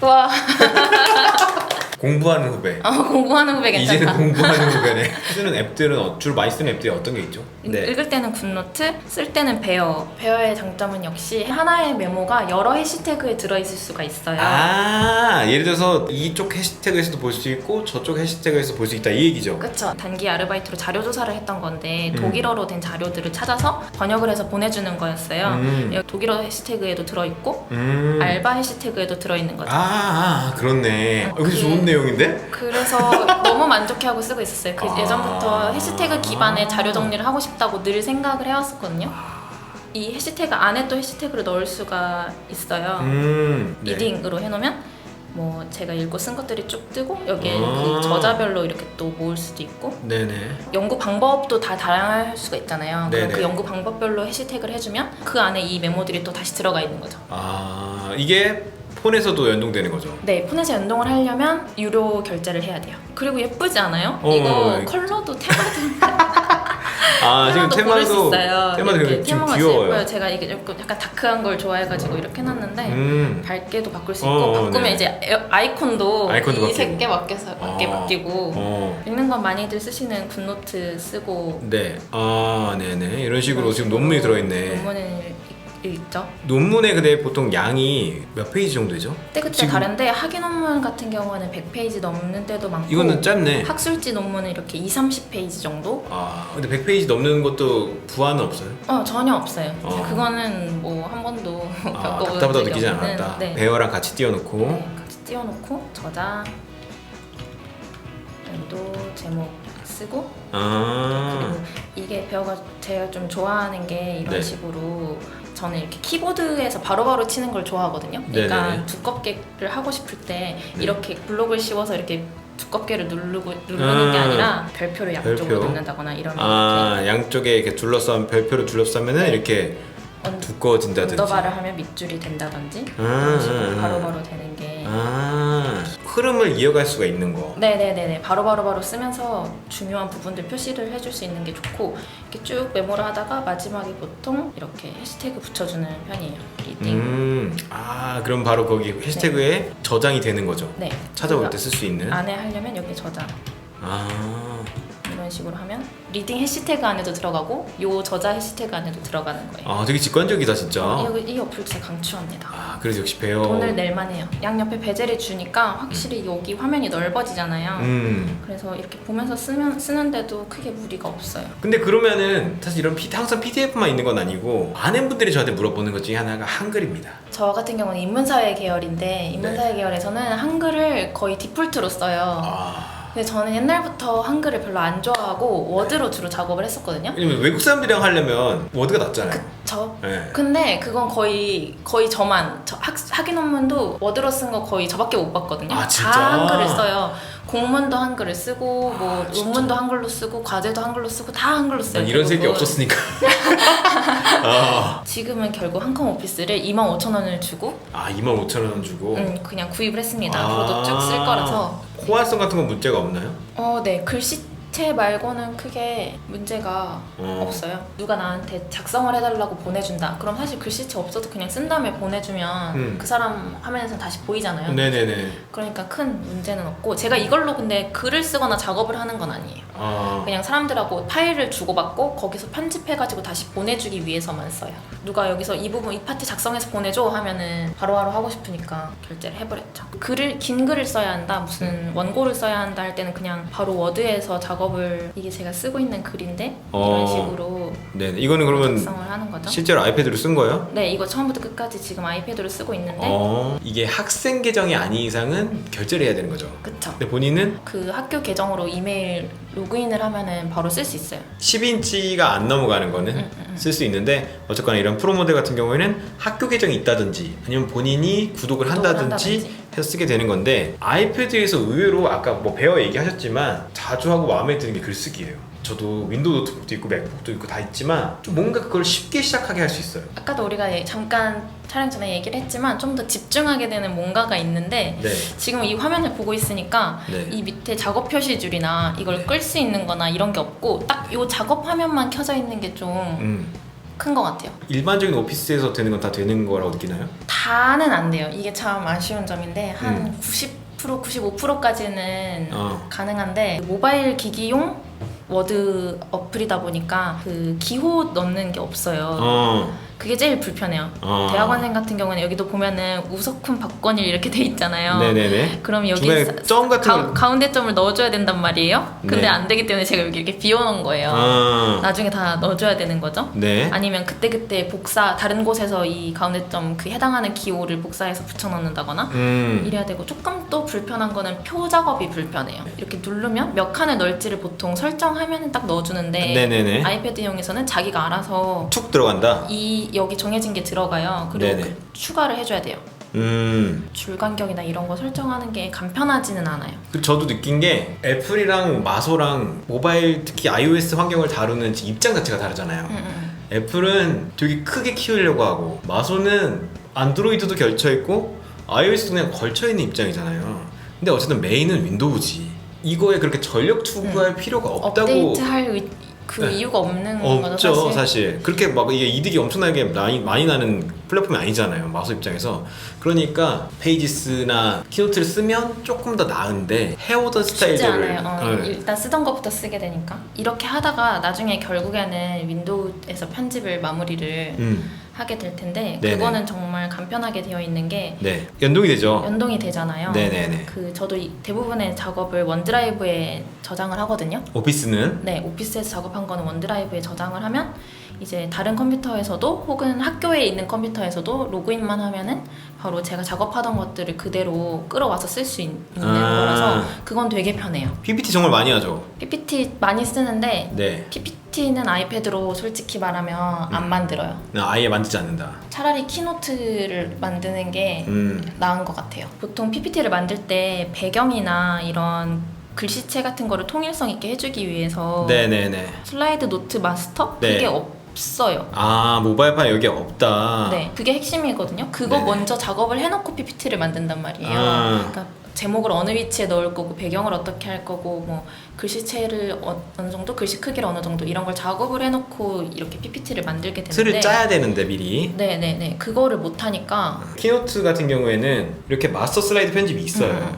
와. 공부하는 후배. 공부하는 후배 괜찮다. 이제는 공부하는 후배네. 쓰는 앱들은 주로 많이 쓰는 앱들이 어떤 게 있죠? 읽을 때는 굿노트, 쓸 때는 베어. 베어의 장점은 역시 하나의 메모가 여러 해시태그에 들어있을 수가 있어요. 예를 들어서 이쪽 해시태그에서도 볼 수 있고 저쪽 해시태그에서 볼 수 있다 이 얘기죠? 그쵸. 단기 아르바이트로 자료 조사를 했던 건데 독일어로 된 자료들을 찾아서 번역을 해서 보내주는 거였어요. 여기 독일어 해시태그에도 들어있고 알바 해시태그에도 들어있는 거죠. 그렇네. 이거 좋은 내용인데? 그래서 너무 만족해하고 쓰고 있었어요. 예전부터 해시태그 기반의 자료 정리를 하고 싶다고 늘 생각을 해왔었거든요. 이 해시태그 안에 또 해시태그를 넣을 수가 있어요. 네. 리딩으로 해놓으면 뭐 제가 읽고 쓴 것들이 쭉 뜨고 여기에 그 저자별로 이렇게 또 모을 수도 있고 네네. 연구 방법도 다 다양할 수가 있잖아요. 그럼 네네. 그 연구 방법별로 해시태그를 해주면 그 안에 이 메모들이 또 다시 들어가 있는 거죠. 이게 폰에서도 연동되는 거죠? 네, 폰에서 연동을 하려면 유료 결제를 해야 돼요. 그리고 예쁘지 않아요? 이거 컬러도 테마도 지금 고를 수 테마도 있어요. 되게 좀 테마가 귀여워요. 예뻐요. 제가 이게 약간 다크한 걸 좋아해가지고 이렇게 해놨는데 밝게도 바꿀 수 있고 바꾸면 네. 이제 아이콘도 바뀌고. 이 색깔 맞게 바뀌고 읽는 건 많이들 쓰시는 굿노트 쓰고 네. 네네. 이런 식으로 지금 논문이 들어있네. 논문을 읽죠. 논문에 근데 보통 양이 몇 페이지 정도죠? 그때 지금- 다른데 학위 논문 같은 경우는 100페이지 넘는 때도 많고 이거는 짧네. 학술지 논문은 이렇게 20-30페이지 정도? 근데 100페이지 넘는 것도 부하는 없어요? 전혀 없어요. 그거는 뭐 한 번도 겪어본 답답하다 적이 느끼지 없는, 않았다. 네. 배어랑 같이 띄워놓고. 네, 같이 띄워놓고 저자 여기도 제목 쓰고 그리고 이게 배우가 제가 좀 좋아하는 게 이런 네. 식으로 저는 이렇게 키보드에서 바로바로 치는 걸 좋아하거든요. 그러니까 네네. 두껍게를 하고 싶을 때 네. 이렇게 블록을 씌워서 이렇게 두껍게를 누르는 게 아니라 별표를 양쪽으로 별표. 누른다거나 이러면 양쪽에 이렇게 별표로 둘러싸면은 네. 이렇게 두꺼워진다든지. 언더바를 하면 밑줄이 된다든지 이런 식으로 바로바로 되는 게 흐름을 이어갈 수가 있는 거. 네네네네 바로 쓰면서 중요한 부분들 표시를 해줄 수 있는 게 좋고 이렇게 쭉 메모를 하다가 마지막에 보통 이렇게 해시태그 붙여주는 편이에요. 리딩. 그럼 바로 거기 해시태그에 저장이 되는 거죠. 네. 찾아볼 때 쓸 수 있는. 안에 하려면 여기 저장. 이런 식으로 하면 리딩 해시태그 안에도 들어가고 요 저자 해시태그 안에도 들어가는 거예요. 되게 직관적이다 진짜. 이 어플 진짜 강추합니다. 그래서 역시 배워. 돈을 낼만해요. 양옆에 베젤을 주니까 확실히 여기 화면이 넓어지잖아요. 그래서 이렇게 보면서 쓰는데도 크게 무리가 없어요. 근데 그러면은 사실 이런 항상 PDF만 있는 건 아니고 많은 분들이 저한테 물어보는 것 중에 하나가 한글입니다. 저 같은 경우는 인문사회 계열인데 인문사회 계열에서는 한글을 거의 디폴트로 써요. 근데 저는 옛날부터 한글을 별로 안 좋아하고 워드로 주로 작업을 했었거든요. 왜냐면 외국 사람들이랑 하려면 워드가 낫잖아요. 네. 근데 그건 거의 저만 학위 논문도 워드로 쓴 거 거의 저밖에 못 봤거든요. 진짜? 다 한글을 써요. 공문도 한글을 쓰고 뭐 진짜? 논문도 한글로 쓰고 과제도 한글로 쓰고 다 한글로 써요. 난 이런 색이 없었으니까. 지금은 결국 한컴 오피스를 25,000원을 주고 25,000원 주고. 그냥 구입을 했습니다. 앞으로도 쭉 쓸 거라서. 호환성 같은 건 문제가 없나요? 네. 글씨체 말고는 크게 문제가 없어요. 누가 나한테 작성을 해달라고 보내준다. 그럼 사실 글씨체 없어도 그냥 쓴 다음에 보내주면 그 사람 화면에서 다시 보이잖아요. 네네네. 그러니까 큰 문제는 없고 제가 이걸로 근데 글을 쓰거나 작업을 하는 건 아니에요. 그냥 사람들하고 파일을 주고받고 거기서 편집해가지고 다시 보내주기 위해서만 써요. 누가 여기서 이 부분 이 파트 작성해서 보내줘 하면은 바로바로 하고 싶으니까 결제를 해버렸죠. 긴 글을 써야 한다 무슨 원고를 써야 한다 할 때는 그냥 바로 워드에서 작업을 이게 제가 쓰고 있는 글인데 이런 식으로 네, 이거는 그러면 작성을 하는 거죠. 실제로 아이패드로 쓴 거예요? 네, 이거 처음부터 끝까지 지금 아이패드로 쓰고 있는데 이게 학생 계정이 아닌 이상은 결제를 해야 되는 거죠. 그쵸. 근데 본인은 그 학교 계정으로 이메일 로그인을 하면은 바로 쓸 수 있어요. 10인치가 안 넘어가는 거는 쓸 수 있는데 어쨌거나 이런 프로 모델 같은 경우에는 학교 계정이 있다든지 아니면 본인이 구독을 한다든지 해서 쓰게 되는 건데 아이패드에서 의외로 아까 뭐 베어 얘기하셨지만 자주 하고 마음에 드는 게 글쓰기예요. 저도 윈도우 노트북도 있고 맥북도 있고 다 있지만 좀 뭔가 그걸 쉽게 시작하게 할 수 있어요. 아까도 우리가 잠깐 촬영 전에 얘기를 했지만 좀 더 집중하게 되는 뭔가가 있는데 네. 지금 이 화면을 보고 있으니까 네. 이 밑에 작업 표시줄이나 이걸 끌 수 있는 거나 이런 게 없고 딱 이 작업 화면만 켜져 있는 게 좀 큰 것 같아요. 일반적인 오피스에서 되는 건 다 되는 거라고 느끼나요? 다는 안 돼요. 이게 참 아쉬운 점인데 한 90%, 95%까지는 가능한데 모바일 기기용 워드 어플이다 보니까 그 기호 넣는 게 없어요. 그게 제일 불편해요. 대학원생 같은 경우는 여기도 보면은 우석훈 박건일 이렇게 돼 있잖아요. 네네네. 그럼 여기 중간에 점 같은 걸 가운데 점을 넣어줘야 된단 말이에요. 근데 네. 안 되기 때문에 제가 여기 이렇게 비워놓은 거예요. 나중에 다 넣어줘야 되는 거죠. 네. 아니면 그때그때 다른 곳에서 이 가운데 점 그 해당하는 기호를 복사해서 붙여넣는다거나 이래야 되고, 조금 또 불편한 거는 표 작업이 불편해요. 이렇게 누르면 몇 칸을 넣을지를 보통 설정하면 딱 넣어주는데 네네네. 아이패드용에서는 자기가 알아서 툭 들어간다. 여기 정해진 게 들어가요. 그리고 네네. 추가를 해줘야 돼요. 줄 간격이나 이런 거 설정하는 게 간편하지는 않아요. 저도 느낀 게 애플이랑 마소랑 모바일 특히 iOS 환경을 다루는 입장 자체가 다르잖아요. 애플은 되게 크게 키우려고 하고 마소는 안드로이드도 결쳐있고 iOS도 그냥 걸쳐있는 입장이잖아요. 근데 어쨌든 메인은 윈도우지. 이거에 그렇게 전력 투구할 필요가 없다고. 업데이트할 네. 이유가 없는 거죠, 없죠, 사실. 그렇게 막 이게 이득이 엄청나게 많이 나는 플랫폼이 아니잖아요, 마소 입장에서. 그러니까 페이지스나 키노트를 쓰면 조금 더 나은데 해오던 쉽지 스타일들을 않아요. 일단 쓰던 것부터 쓰게 되니까. 이렇게 하다가 나중에 결국에는 윈도우에서 편집을 마무리를 하게 될 텐데, 네네. 그거는 정말 간편하게 되어 있는 게 네, 연동이 되죠. 연동이 되잖아요. 네네네. 저도 대부분의 작업을 원드라이브에 저장을 하거든요. 오피스는 네, 오피스에서 작업한 거는 원드라이브에 저장을 하면 이제 다른 컴퓨터에서도 혹은 학교에 있는 컴퓨터에서도 로그인만 하면은 바로 제가 작업하던 것들을 그대로 끌어와서 쓸 수 있는 거라서 그건 되게 편해요. PPT 정말 많이 하죠. PPT 많이 쓰는데 네. PPT는 아이패드로 솔직히 말하면 안 만들어요. 아예 만들지 않는다. 차라리 키노트를 만드는 게 나은 것 같아요. 보통 PPT를 만들 때 배경이나 이런 글씨체 같은 거를 통일성 있게 해주기 위해서 네네네. 슬라이드 노트 마스터? 네. 그게 없어요. 아, 모바일판 여기에 없다. 네, 그게 핵심이거든요. 그거 네네. 먼저 작업을 해놓고 PPT를 만든단 말이에요. 아. 그러니까 제목을 어느 위치에 넣을 거고, 배경을 어떻게 할 거고, 뭐 글씨체를 어느 정도, 글씨 크기를 어느 정도, 이런 걸 작업을 해놓고 이렇게 PPT를 만들게 되는데, 틀을 짜야 되는데 미리. 네네네, 그거를 못 하니까. 키노트 같은 경우에는 이렇게 마스터 슬라이드 편집이 있어요.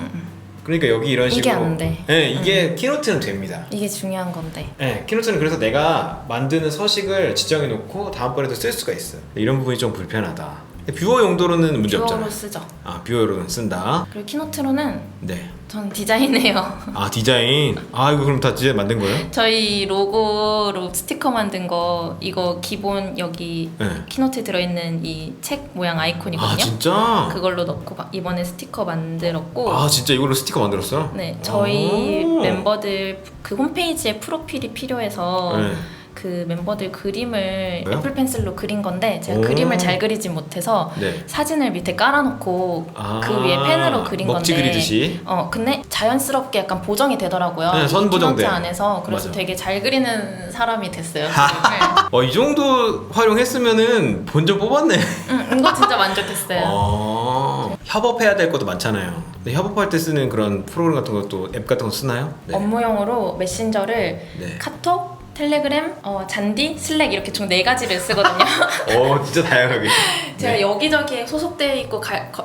그러니까 여기 이런 식으로 이게 안 돼. 네, 이게 키노트는 됩니다. 이게 중요한 건데. 네, 키노트는 그래서 내가 만드는 서식을 지정해 놓고 다음번에도 쓸 수가 있어요. 이런 부분이 좀 불편하다. 뷰어 용도로는 문제 뷰어로 없잖아요. 쓰죠. 아, 뷰어로는 쓴다. 그리고 키노트로는 네. 전 디자인해요. 아, 디자인. 아, 이거 그럼 다 디자인 만든 거예요? 저희 로고로 스티커 만든 거, 이거 기본 여기 네. 키노트에 들어있는 이 책 모양 아이콘이거든요. 아, 진짜? 그걸로 넣고 이번에 스티커 만들었고. 아, 진짜 이걸로 스티커 만들었어? 네, 저희 오. 멤버들 그 홈페이지에 프로필이 필요해서 네. 그 멤버들 그림을 왜요? 애플 펜슬로 그린 건데 제가 오. 그림을 잘 그리지 못해서 네. 사진을 밑에 깔아놓고 아, 그 위에 펜으로 그린 먹지 건데 그리듯이. 근데 자연스럽게 약간 보정이 되더라고요. 네, 선 보정돼. 키노트 안에서. 그래서 맞아. 되게 잘 그리는 사람이 됐어요. 그림을. 이 정도 활용했으면은 본전 뽑았네. 이거 진짜 만족했어요. 협업해야 될 것도 많잖아요. 근데 협업할 때 쓰는 그런 프로그램 같은 것도 앱 같은 거 쓰나요? 네. 업무용으로 메신저를 네. 카톡, 텔레그램, 잔디, 슬랙 이렇게 총 4가지를 쓰거든요. 진짜 다양하게. 제가 네. 여기저기에 소속되어 있고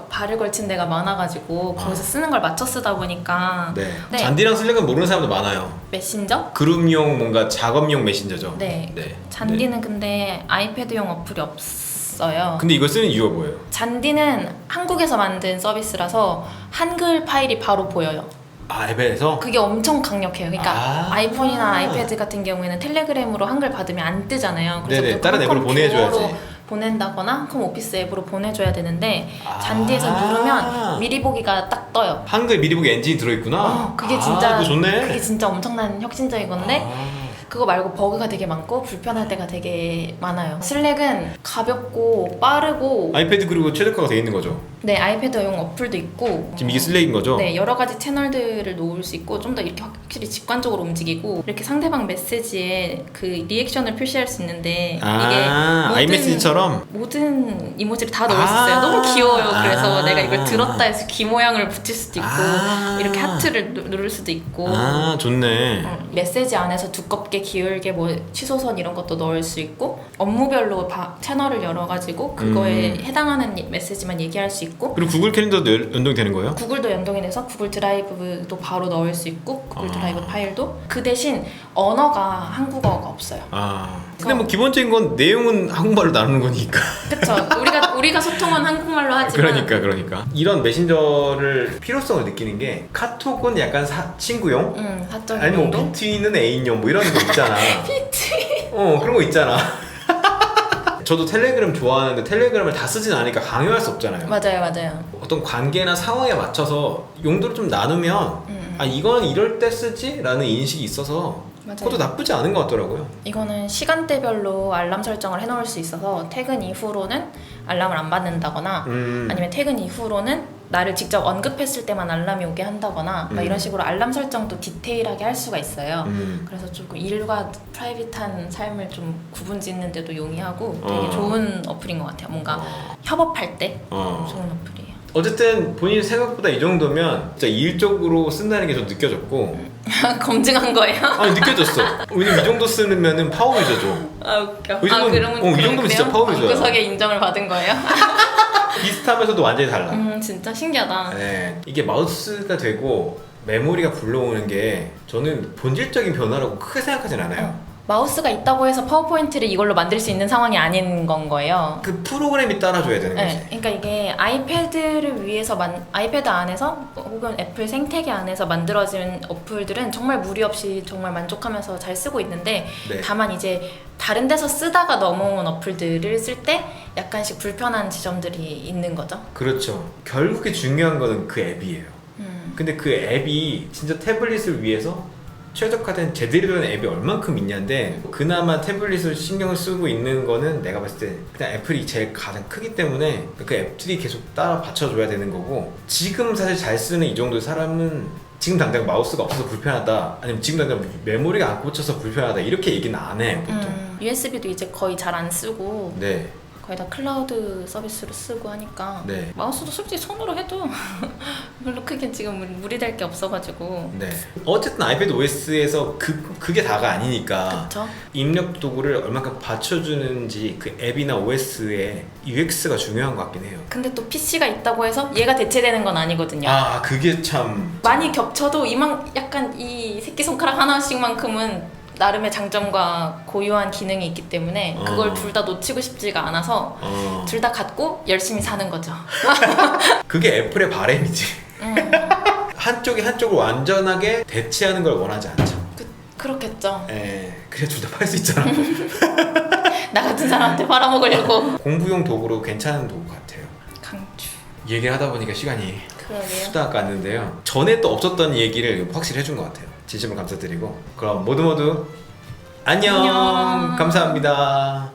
발을 걸친 데가 많아가지고 거기서 쓰는 걸 맞춰 쓰다 보니까 네. 네. 잔디랑 슬랙은 모르는 사람도 많아요. 메신저? 그룹용 뭔가 작업용 메신저죠. 네. 네. 잔디는 근데 아이패드용 어플이 없어요. 근데 이걸 쓰는 이유가 뭐예요? 잔디는 한국에서 만든 서비스라서 한글 파일이 바로 보여요. 앱에서? 그게 엄청 강력해요. 그러니까 아이폰이나 아이패드 같은 경우에는 텔레그램으로 한글 받으면 안 뜨잖아요. 그래서 네네, 보통 다른 앱으로 보내줘야지. 컴퓨터로 보낸다거나 컴 오피스 앱으로 보내줘야 되는데 아. 잔디에서 누르면 미리 보기가 딱 떠요. 한글 미리 보기 엔진이 들어있구나. 그게 진짜 그거 좋네. 그게 진짜 엄청난 혁신적인 건데 그거 말고 버그가 되게 많고 불편할 때가 되게 많아요. 슬랙은 가볍고 빠르고 아이패드 그리고 최적화가 돼 있는 거죠. 네, 아이패드용 어플도 있고 지금 이게 슬랙인 거죠? 네, 여러 가지 채널들을 놓을 수 있고 좀 더 이렇게 확실히 직관적으로 움직이고 이렇게 상대방 메시지에 그 리액션을 표시할 수 있는데 이게 아이메시지처럼? 모든 이모지를 다 넣을 수 있어요. 너무 귀여워요. 그래서 내가 이걸 들었다 해서 귀 모양을 붙일 수도 있고 이렇게 하트를 누를 수도 있고 좋네. 메시지 안에서 두껍게 기울게 뭐 취소선 이런 것도 넣을 수 있고 업무별로 채널을 열어가지고 그거에 해당하는 메시지만 얘기할 수 있고 그리고 구글 캘린더도 연동이 되는 거예요? 구글도 연동이 돼서 구글 드라이브도 바로 넣을 수 있고 구글 드라이브 파일도 그 대신 언어가 한국어가 없어요. 근데 뭐 기본적인 건 내용은 한국말로 나누는 거니까. 그쵸. 우리가 소통은 한국말로 하지만 그러니까 이런 메신저를 필요성을 느끼는 게 카톡은 약간 친구용, 사적 아니면 뭐 용도? 비트윈은 애인용 뭐 이런 거 있잖아. 비트윈 그런 거 있잖아. 저도 텔레그램 좋아하는데 텔레그램을 다 쓰진 않으니까 강요할 수 없잖아요. 맞아요. 어떤 관계나 상황에 맞춰서 용도를 좀 나누면 이거는 이럴 때 쓰지? 라는 인식이 있어서 맞아요. 그것도 나쁘지 않은 것 같더라고요. 이거는 시간대별로 알람 설정을 해놓을 수 있어서 퇴근 이후로는 알람을 안 받는다거나 아니면 퇴근 이후로는 나를 직접 언급했을 때만 알람이 오게 한다거나 막 이런 식으로 알람 설정도 디테일하게 할 수가 있어요. 그래서 조금 일과 프라이빗한 삶을 좀 구분 짓는 데도 용이하고 되게 좋은 어플인 것 같아요. 뭔가 협업할 때 좋은 어플이에요. 어쨌든 본인 생각보다 이 정도면 진짜 일적으로 쓴다는 게 좀 느껴졌고 검증한 거예요? 아니 느껴졌어. 왜냐면 이 정도 쓰면 파워 유저죠. 아 웃겨. 이 정도면, 이 정도면 진짜 파워 유저야. 방구석에 인정을 받은 거예요? 비슷하면서도 완전히 달라. 진짜 신기하다. 네, 이게 마우스가 되고 메모리가 불러오는 게 저는 본질적인 변화라고 크게 생각하진 않아요. 마우스가 있다고 해서 파워포인트를 이걸로 만들 수 있는 상황이 아닌 건 거예요. 그 프로그램이 따라줘야 되는 거지. 네, 그러니까 이게 아이패드를 위해서 아이패드 안에서 혹은 애플 생태계 안에서 만들어진 어플들은 정말 무리 없이 정말 만족하면서 잘 쓰고 있는데 네. 다만 이제 다른 데서 쓰다가 넘어온 어플들을 쓸 때 약간씩 불편한 지점들이 있는 거죠. 그렇죠. 결국에 중요한 거는 그 앱이에요. 근데 그 앱이 진짜 태블릿을 위해서 최적화된 제대로 된 앱이 얼만큼 있냐인데 그나마 태블릿을 신경을 쓰고 있는 거는 내가 봤을 때 그냥 애플이 제일 가장 크기 때문에 그 앱들이 계속 따라 받쳐줘야 되는 거고 지금 사실 잘 쓰는 이 정도의 사람은 지금 당장 마우스가 없어서 불편하다 아니면 지금 당장 메모리가 안 꽂혀서 불편하다 이렇게 얘기는 안 해요 보통. USB도 이제 거의 잘 안 쓰고 네. 거의 다 클라우드 서비스로 쓰고 하니까 네. 마우스도 솔직히 손으로 해도 별로 크게 지금 무리될 게 없어가지고. 네. 어쨌든 아이패드 OS에서 그게 다가 아니니까 그쵸? 입력 도구를 얼마큼 받쳐주는지 그 앱이나 OS의 UX가 중요한 것 같긴 해요. 근데 또 PC가 있다고 해서 얘가 대체되는 건 아니거든요. 그게 참 많이 겹쳐도 약간 이 새끼손가락 하나씩만큼은 나름의 장점과 고유한 기능이 있기 때문에 그걸 둘 다 놓치고 싶지가 않아서 둘 다 갖고 열심히 사는 거죠. 그게 애플의 바람이지. 한쪽이 한쪽을 완전하게 대체하는 걸 원하지 않죠. 그렇겠죠. 그래 둘 다 팔 수 있잖아. 나 같은 사람한테 팔아먹으려고. 공부용 도구로 괜찮은 도구 같아요. 강추. 얘기를 하다 보니까 시간이 그러게요. 수다 갔는데요. 전에 또 없었던 얘기를 확실히 해준 것 같아요. 진심으로 감사드리고 그럼 모두 안녕. 안녕. 감사합니다.